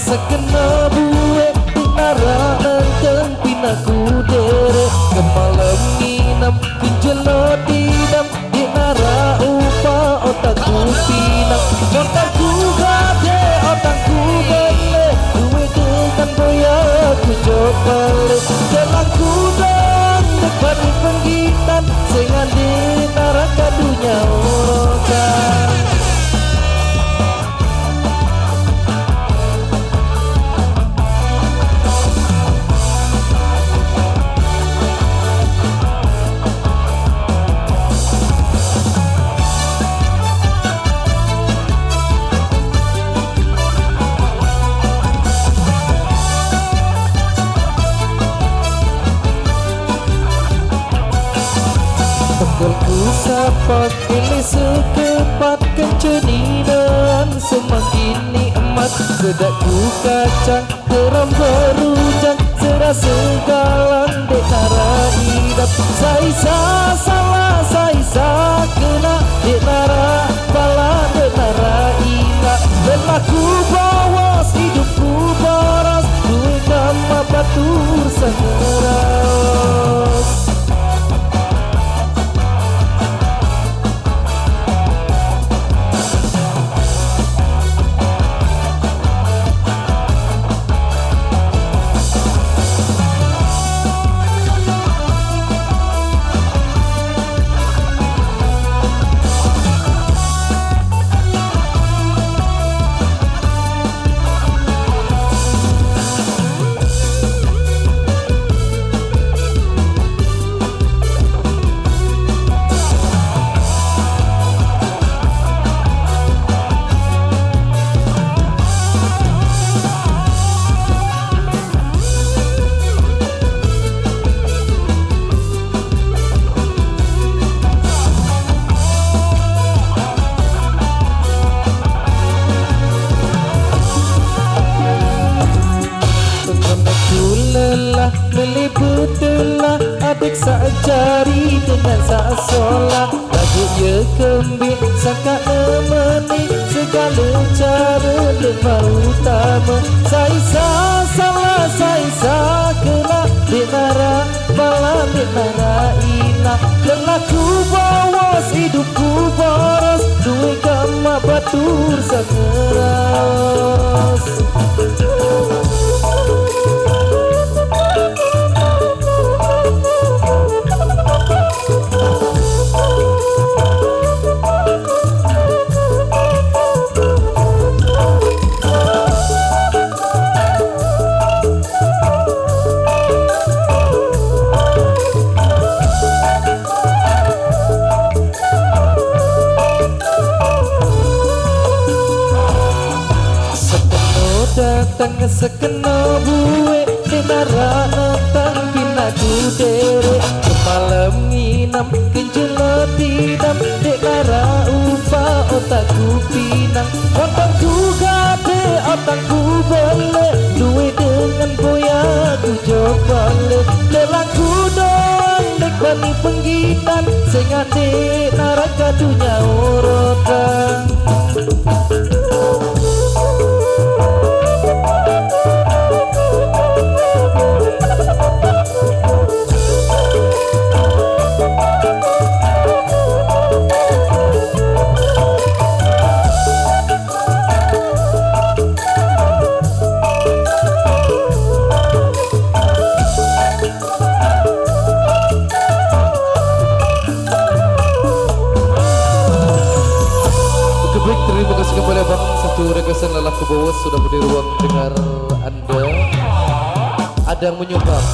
sekena buwe di nara nenteng pinaku dere kemalam nginam kinjelo didam di nara upa otakku pinang otakku gade otakku bele duwe dengan boya ku jopale jelangku dan depan penggitan sengan di nara kadunya orokan. Ku sapat kini sekepat kenceni dan semakin nikmat sedakku kacang teram berujang serasa galang dek nara idap saisa salah saisa kena dek nara bala dek nara ina lelaku bawas hidupku boros duit nama batur sangeras. Meliputlah adik sajari dengan sasola lagu ye kembing sangka nemeni segala cara lemah utama saisa salah saisa kena dinara bala dinara ina lelaku bawas hidupku boros duit gama batur sangeras. Datang sekena buwe di nara nentang pinaku dere kemalam nginam kinjelo didam di nara upa otakku pinang otakku gade otakku bele duwe dengan boya ku jopale lelaku doang dek bani penggitan sengade nara kadunya orokan. Terima kasih kepada Bang satu requestan lelaki bawah sudah beri ruang dengar Anda. Ada yang menyumbang